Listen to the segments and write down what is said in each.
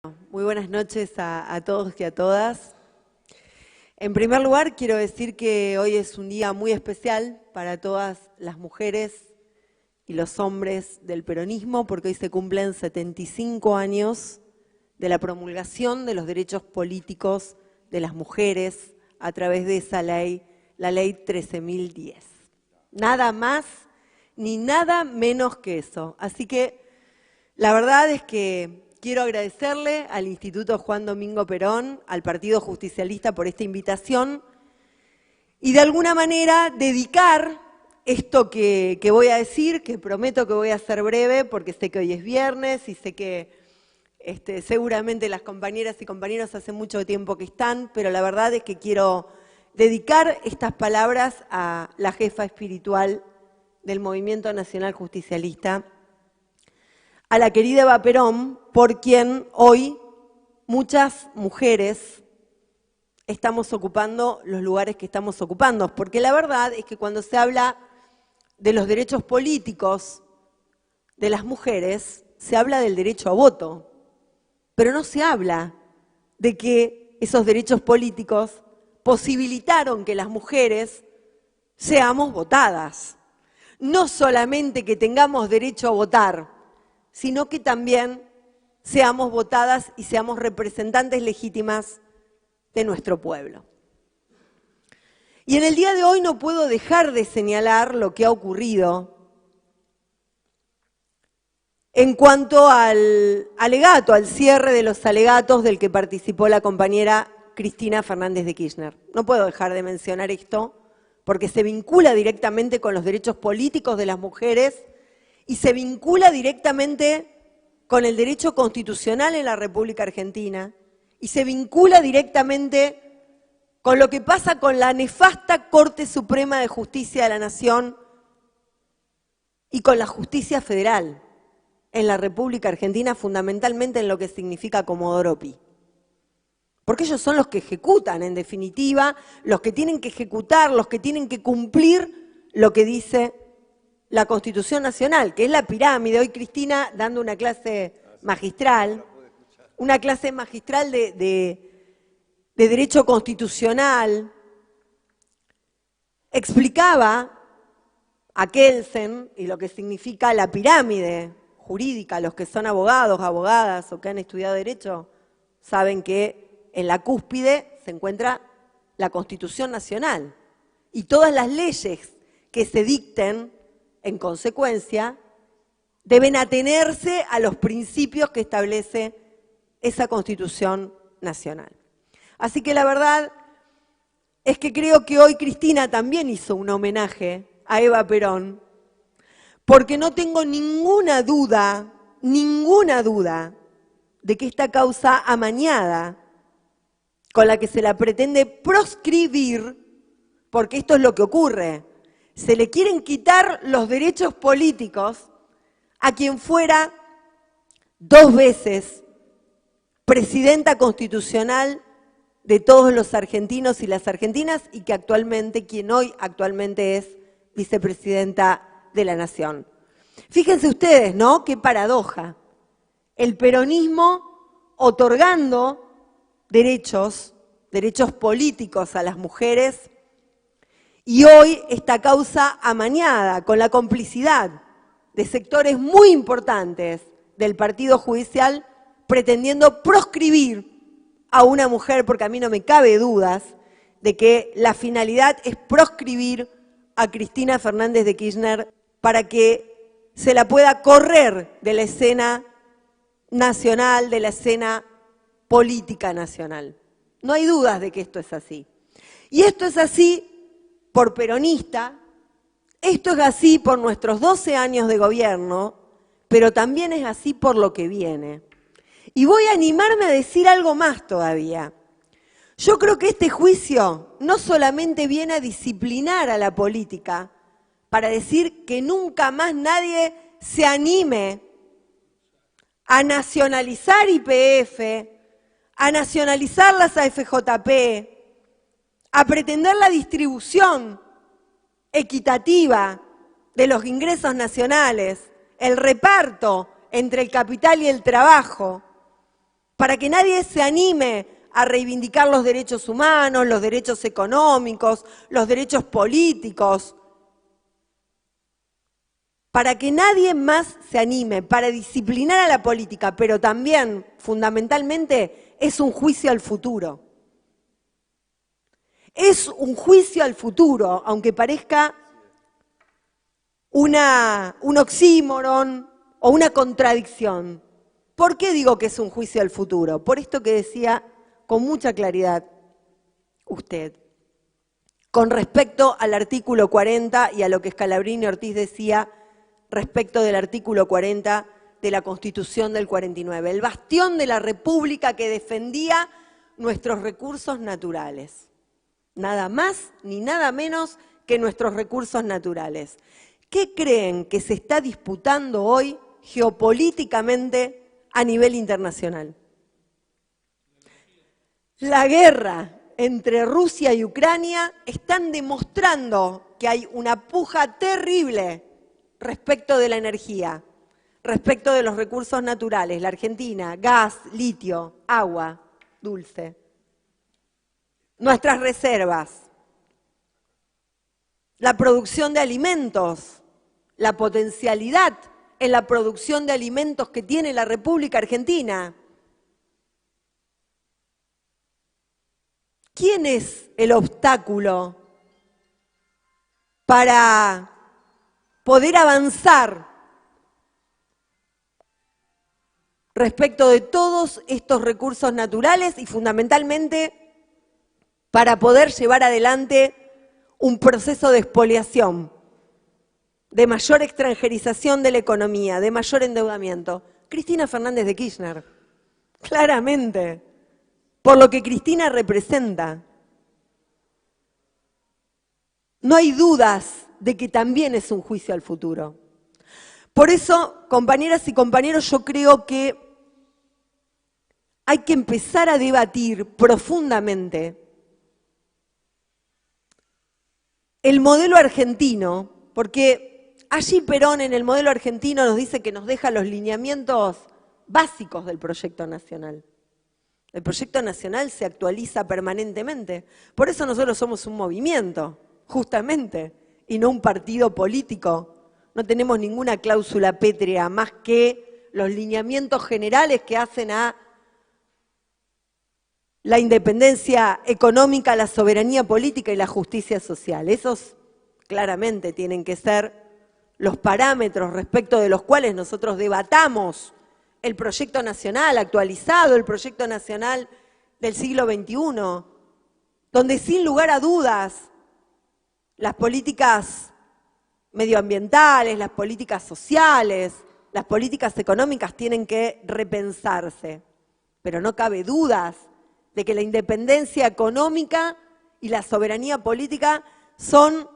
Muy buenas noches a todos y a todas. En primer lugar, quiero decir que hoy es un día muy especial para todas las mujeres y los hombres del peronismo, porque hoy se cumplen 75 años de la promulgación de los derechos políticos de las mujeres a través de esa ley, la ley 13.010. Nada más ni nada menos que eso. Así que la verdad es que quiero agradecerle al Instituto Juan Domingo Perón, al Partido Justicialista por esta invitación y de alguna manera dedicar esto que voy a decir, que prometo que voy a ser breve porque sé que hoy es viernes y sé que seguramente las compañeras y compañeros hace mucho tiempo que están, pero la verdad es que quiero dedicar estas palabras a la jefa espiritual del Movimiento Nacional Justicialista, a la querida Eva Perón, por quien hoy muchas mujeres estamos ocupando los lugares que estamos ocupando. Porque la verdad es que cuando se habla de los derechos políticos de las mujeres, se habla del derecho a voto, pero no se habla de que esos derechos políticos posibilitaron que las mujeres seamos votadas. No solamente que tengamos derecho a votar, sino que también seamos votadas y seamos representantes legítimas de nuestro pueblo. Y en el día de hoy no puedo dejar de señalar lo que ha ocurrido en cuanto al alegato, al cierre de los alegatos del que participó la compañera Cristina Fernández de Kirchner. No puedo dejar de mencionar esto porque se vincula directamente con los derechos políticos de las mujeres y se vincula directamente con el derecho constitucional en la República Argentina y se vincula directamente con lo que pasa con la nefasta Corte Suprema de Justicia de la Nación y con la justicia federal en la República Argentina, fundamentalmente en lo que significa Comodoro Pi. Porque ellos son los que ejecutan, en definitiva, los que tienen que ejecutar, los que tienen que cumplir lo que dice la Constitución Nacional, que es la pirámide. Hoy Cristina, dando una clase magistral de Derecho Constitucional, explicaba a Kelsen y lo que significa la pirámide jurídica. Los que son abogados, abogadas o que han estudiado Derecho saben que en la cúspide se encuentra la Constitución Nacional y todas las leyes que se dicten en consecuencia, deben atenerse a los principios que establece esa Constitución Nacional. Así que la verdad es que creo que hoy Cristina también hizo un homenaje a Eva Perón, porque no tengo ninguna duda de que esta causa amañada, con la que se la pretende proscribir, porque esto es lo que ocurre, se le quieren quitar los derechos políticos a quien fuera 2 veces presidenta constitucional de todos los argentinos y las argentinas y que quien hoy actualmente es vicepresidenta de la Nación. Fíjense ustedes, ¿no? Qué paradoja. El peronismo otorgando derechos políticos a las mujeres. Y hoy esta causa amañada con la complicidad de sectores muy importantes del Partido Judicial pretendiendo proscribir a una mujer, porque a mí no me cabe dudas de que la finalidad es proscribir a Cristina Fernández de Kirchner para que se la pueda correr de la escena nacional, de la escena política nacional. No hay dudas de que esto es así. Y esto es así por peronista, esto es así por nuestros 12 años de gobierno, pero también es así por lo que viene. Y voy a animarme a decir algo más todavía. Yo creo que este juicio no solamente viene a disciplinar a la política para decir que nunca más nadie se anime a nacionalizar YPF, a nacionalizar las AFJP, a pretender la distribución equitativa de los ingresos nacionales, el reparto entre el capital y el trabajo, para que nadie se anime a reivindicar los derechos humanos, los derechos económicos, los derechos políticos, para que nadie más se anime, para disciplinar a la política, pero también, fundamentalmente, es un juicio al futuro. Es un juicio al futuro, aunque parezca un oxímoron o una contradicción. ¿Por qué digo que es un juicio al futuro? Por esto que decía con mucha claridad usted, con respecto al artículo 40 y a lo que Scalabrini Ortiz decía respecto del artículo 40 de la Constitución del 49, el bastión de la República que defendía nuestros recursos naturales. Nada más ni nada menos que nuestros recursos naturales. ¿Qué creen que se está disputando hoy geopolíticamente a nivel internacional? La guerra entre Rusia y Ucrania están demostrando que hay una puja terrible respecto de la energía, respecto de los recursos naturales, la Argentina, gas, litio, agua dulce, nuestras reservas, la producción de alimentos, la potencialidad en la producción de alimentos que tiene la República Argentina. ¿Quién es el obstáculo para poder avanzar respecto de todos estos recursos naturales y fundamentalmente para poder llevar adelante un proceso de expoliación, de mayor extranjerización de la economía, de mayor endeudamiento? Cristina Fernández de Kirchner, claramente, por lo que Cristina representa. No hay dudas de que también es un juicio al futuro. Por eso, compañeras y compañeros, yo creo que hay que empezar a debatir profundamente el modelo argentino, porque allí Perón en el modelo argentino nos dice que nos deja los lineamientos básicos del proyecto nacional. El proyecto nacional se actualiza permanentemente. Por eso nosotros somos un movimiento, justamente, y no un partido político. No tenemos ninguna cláusula pétrea más que los lineamientos generales que hacen a la independencia económica, la soberanía política y la justicia social. Esos claramente tienen que ser los parámetros respecto de los cuales nosotros debatamos el proyecto nacional actualizado, el proyecto nacional del siglo XXI, donde sin lugar a dudas las políticas medioambientales, las políticas sociales, las políticas económicas tienen que repensarse. Pero no cabe dudas de que la independencia económica y la soberanía política son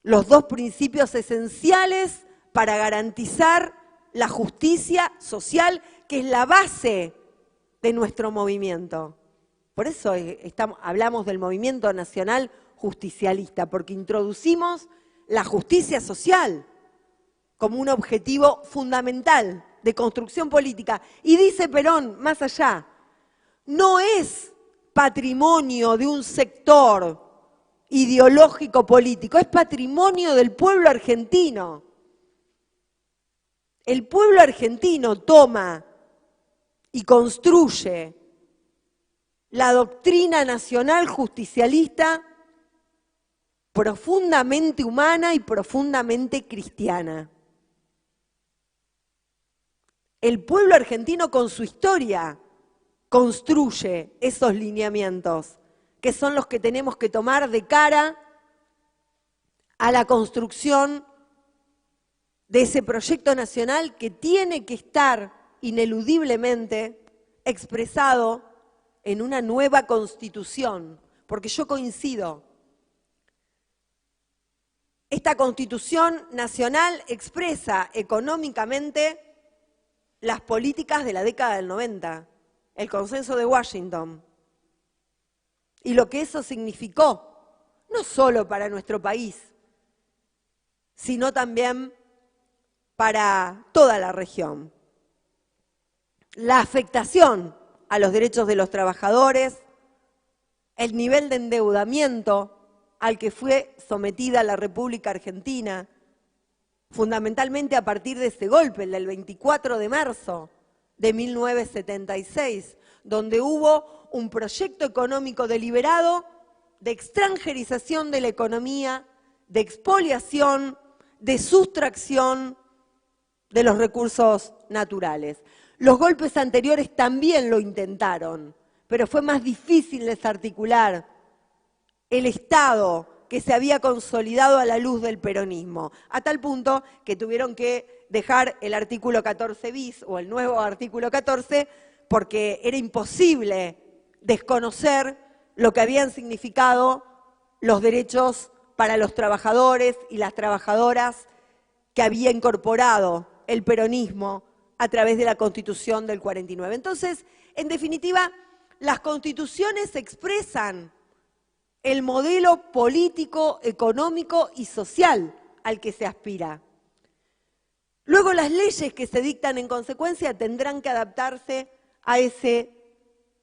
los dos principios esenciales para garantizar la justicia social, que es la base de nuestro movimiento. Por eso hablamos del movimiento nacional justicialista, porque introducimos la justicia social como un objetivo fundamental de construcción política. Y dice Perón, más allá, no es patrimonio de un sector ideológico político, es patrimonio del pueblo argentino. El pueblo argentino toma y construye la doctrina nacional justicialista profundamente humana y profundamente cristiana. El pueblo argentino con su historia construye esos lineamientos, que son los que tenemos que tomar de cara a la construcción de ese proyecto nacional que tiene que estar ineludiblemente expresado en una nueva constitución, porque yo coincido. Esta constitución nacional expresa económicamente las políticas de la década del 90, el consenso de Washington, y lo que eso significó, no solo para nuestro país, sino también para toda la región. la afectación a los derechos de los trabajadores, el nivel de endeudamiento al que fue sometida la República Argentina, fundamentalmente a partir de ese golpe, el del 24 de marzo de 1976, donde hubo un proyecto económico deliberado de extranjerización de la economía, de expoliación, de sustracción de los recursos naturales. Los golpes anteriores también lo intentaron, pero fue más difícil desarticular el Estado que se había consolidado a la luz del peronismo, a tal punto que tuvieron que dejar el artículo 14 bis o el nuevo artículo 14 porque era imposible desconocer lo que habían significado los derechos para los trabajadores y las trabajadoras que había incorporado el peronismo a través de la Constitución del 49. Entonces, en definitiva, las constituciones expresan el modelo político, económico y social al que se aspira. Luego las leyes que se dictan en consecuencia tendrán que adaptarse a ese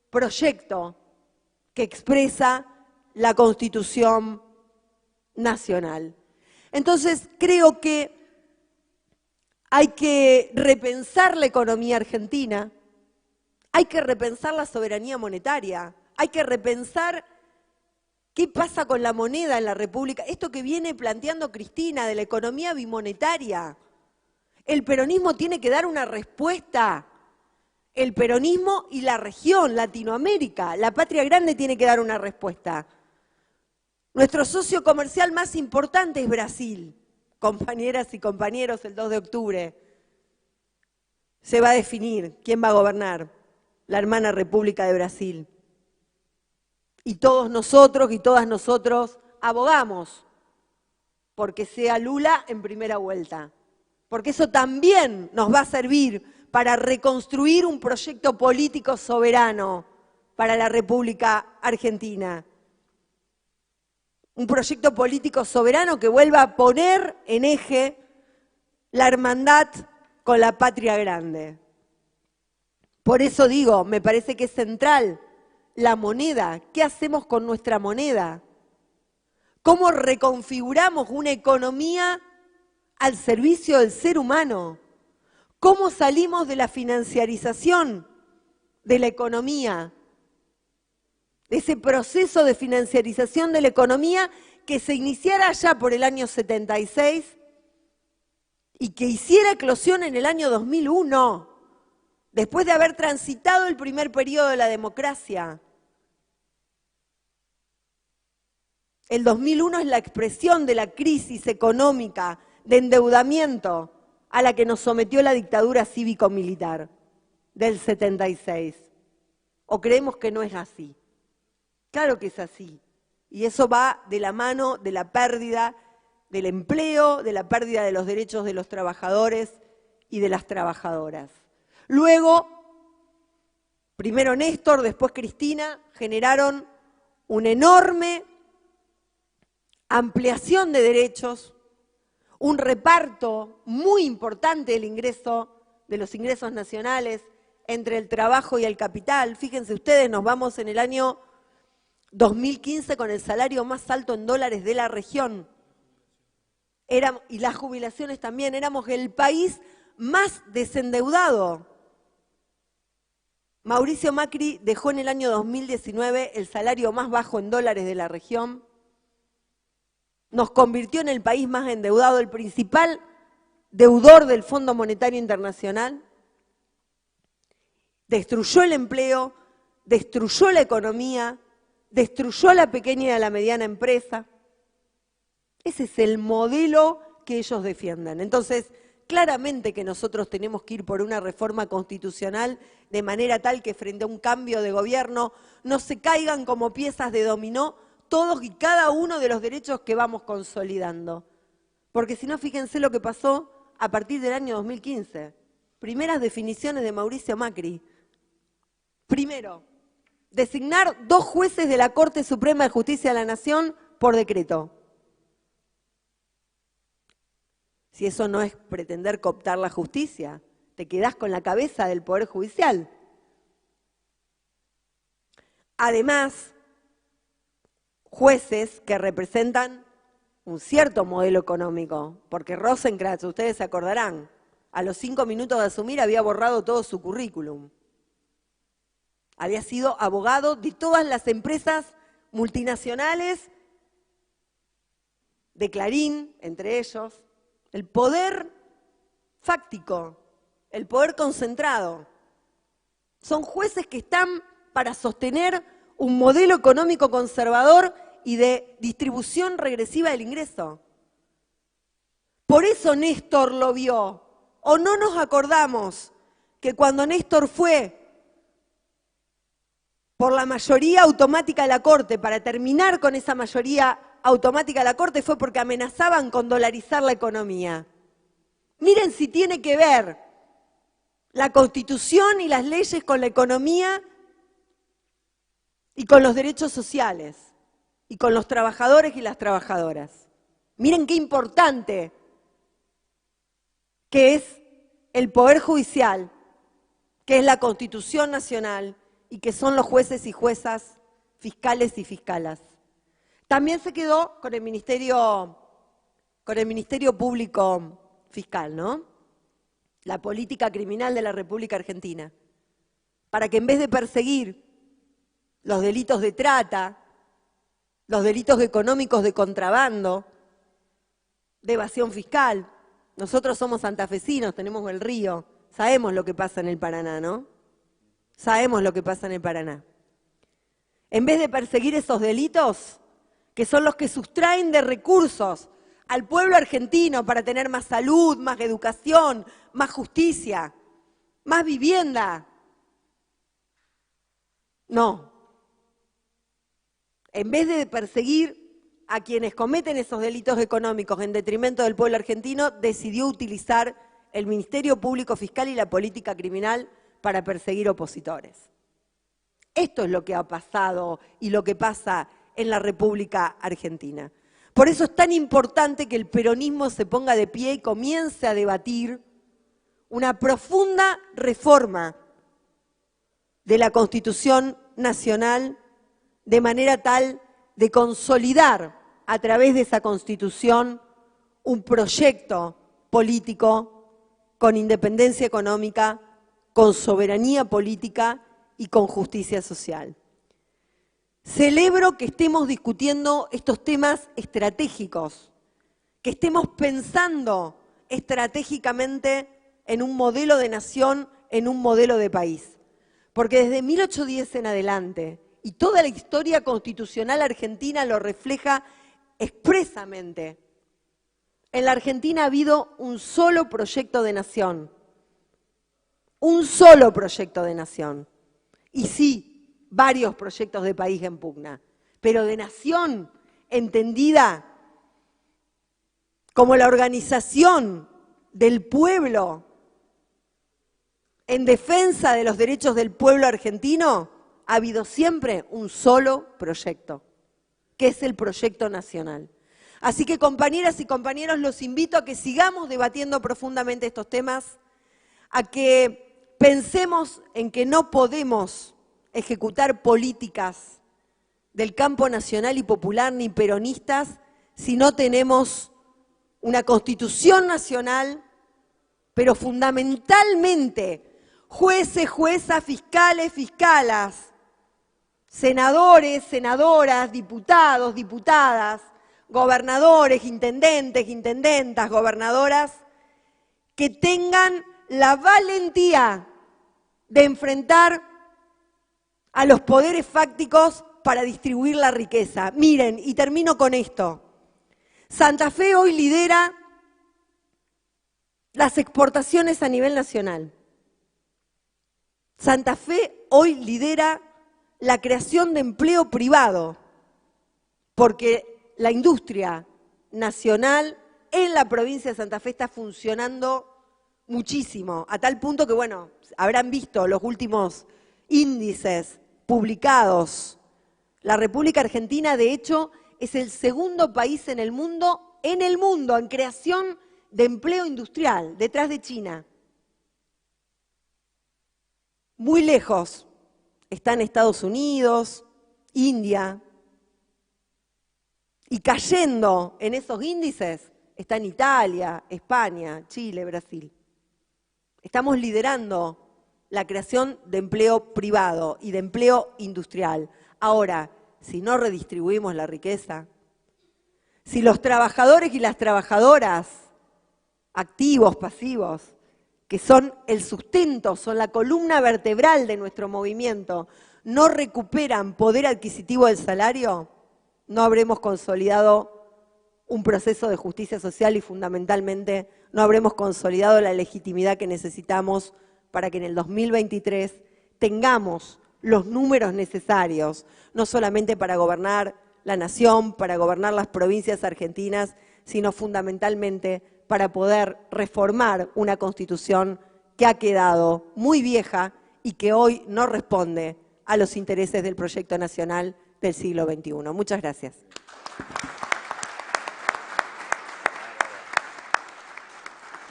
proyecto que expresa la Constitución Nacional. Entonces, creo que hay que repensar la economía argentina, hay que repensar la soberanía monetaria, hay que repensar qué pasa con la moneda en la República, esto que viene planteando Cristina de la economía bimonetaria. El peronismo tiene que dar una respuesta. El peronismo y la región, Latinoamérica, la patria grande tiene que dar una respuesta. Nuestro socio comercial más importante es Brasil. Compañeras y compañeros, el 2 de octubre se va a definir quién va a gobernar la hermana República de Brasil. Y todos nosotros y todas nosotros abogamos porque sea Lula en primera vuelta. Porque eso también nos va a servir para reconstruir un proyecto político soberano para la República Argentina. Un proyecto político soberano que vuelva a poner en eje la hermandad con la patria grande. Por eso digo, me parece que es central la moneda. ¿Qué hacemos con nuestra moneda? ¿Cómo reconfiguramos una economía al servicio del ser humano? ¿Cómo salimos de la financiarización de la economía? De ese proceso de financiarización de la economía que se iniciara ya por el año 76 y que hiciera eclosión en el año 2001, después de haber transitado el primer periodo de la democracia. El 2001 es la expresión de la crisis económica, de endeudamiento a la que nos sometió la dictadura cívico-militar del 76. ¿O creemos que no es así? Claro que es así. Y eso va de la mano de la pérdida del empleo, de la pérdida de los derechos de los trabajadores y de las trabajadoras. Luego, primero Néstor, después Cristina, generaron una enorme ampliación de derechos, un reparto muy importante del ingreso, de los ingresos nacionales entre el trabajo y el capital. Fíjense ustedes, nos vamos en el año 2015 con el salario más alto en dólares de la región. Y las jubilaciones también, éramos el país más desendeudado. Mauricio Macri dejó en el año 2019 el salario más bajo en dólares de la región. Nos convirtió en el país más endeudado, el principal deudor del Fondo Monetario Internacional. Destruyó el empleo, destruyó la economía, destruyó a la pequeña y a la mediana empresa. Ese es el modelo que ellos defienden. Entonces, claramente que nosotros tenemos que ir por una reforma constitucional de manera tal que frente a un cambio de gobierno no se caigan como piezas de dominó todos y cada uno de los derechos que vamos consolidando. Porque si no, fíjense lo que pasó a partir del año 2015. Primeras definiciones de Mauricio Macri. Primero, designar 2 jueces de la Corte Suprema de Justicia de la Nación por decreto. Si eso no es pretender cooptar la justicia, te quedás con la cabeza del Poder Judicial. Además, jueces que representan un cierto modelo económico, porque Rosenkrantz, ustedes se acordarán, a los 5 minutos de asumir había borrado todo su currículum. Había sido abogado de todas las empresas multinacionales, de Clarín, entre ellos, el poder fáctico, el poder concentrado. Son jueces que están para sostener un modelo económico conservador y de distribución regresiva del ingreso. Por eso Néstor lo vio. ¿O no nos acordamos que cuando Néstor fue por la mayoría automática de la Corte, para terminar con esa mayoría automática de la Corte, fue porque amenazaban con dolarizar la economía? Miren si tiene que ver la Constitución y las leyes con la economía y con los derechos sociales y con los trabajadores y las trabajadoras. Miren qué importante que es el Poder Judicial, que es la Constitución Nacional y que son los jueces y juezas, fiscales y fiscalas. También se quedó con el Ministerio Público Fiscal, ¿no? La política criminal de la República Argentina, para que en vez de perseguir los delitos de trata, los delitos económicos de contrabando, de evasión fiscal. Nosotros somos santafesinos, tenemos el río, sabemos lo que pasa en el Paraná, ¿no? Sabemos lo que pasa en el Paraná. En vez de perseguir esos delitos, que son los que sustraen de recursos al pueblo argentino para tener más salud, más educación, más justicia, más vivienda. No. En vez de perseguir a quienes cometen esos delitos económicos en detrimento del pueblo argentino, decidió utilizar el Ministerio Público Fiscal y la política criminal para perseguir opositores. Esto es lo que ha pasado y lo que pasa en la República Argentina. Por eso es tan importante que el peronismo se ponga de pie y comience a debatir una profunda reforma de la Constitución Nacional, de manera tal de consolidar a través de esa Constitución un proyecto político con independencia económica, con soberanía política y con justicia social. Celebro que estemos discutiendo estos temas estratégicos, que estemos pensando estratégicamente en un modelo de nación, en un modelo de país. Porque desde 1810 en adelante, y toda la historia constitucional argentina lo refleja expresamente, en la Argentina ha habido un solo proyecto de nación. Un solo proyecto de nación. Y sí, varios proyectos de país en pugna, pero de nación entendida como la organización del pueblo en defensa de los derechos del pueblo argentino, ha habido siempre un solo proyecto, que es el proyecto nacional. Así que, compañeras y compañeros, los invito a que sigamos debatiendo profundamente estos temas, a que pensemos en que no podemos ejecutar políticas del campo nacional y popular ni peronistas si no tenemos una Constitución nacional, pero fundamentalmente jueces, juezas, fiscales, fiscalas, senadores, senadoras, diputados, diputadas, gobernadores, intendentes, intendentas, gobernadoras, que tengan la valentía de enfrentar a los poderes fácticos para distribuir la riqueza. Miren, y termino con esto. Santa Fe hoy lidera las exportaciones a nivel nacional. Santa Fe hoy lidera la creación de empleo privado, porque la industria nacional en la provincia de Santa Fe está funcionando muchísimo, a tal punto que, bueno, habrán visto los últimos índices publicados. La República Argentina, de hecho, es el segundo país en el mundo, en creación de empleo industrial, detrás de China. Muy lejos están Estados Unidos, India, y cayendo en esos índices están Italia, España, Chile, Brasil. Estamos liderando la creación de empleo privado y de empleo industrial. Ahora, si no redistribuimos la riqueza, si los trabajadores y las trabajadoras, activos, pasivos, que son el sustento, son la columna vertebral de nuestro movimiento, no recuperan poder adquisitivo del salario, no habremos consolidado un proceso de justicia social y fundamentalmente no habremos consolidado la legitimidad que necesitamos para que en el 2023 tengamos los números necesarios, no solamente para gobernar la nación, para gobernar las provincias argentinas, sino fundamentalmente para poder reformar una Constitución que ha quedado muy vieja y que hoy no responde a los intereses del proyecto nacional del siglo XXI. Muchas gracias.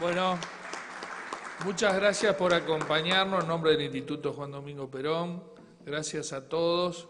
Bueno, muchas gracias por acompañarnos en nombre del Instituto Juan Domingo Perón. Gracias a todos.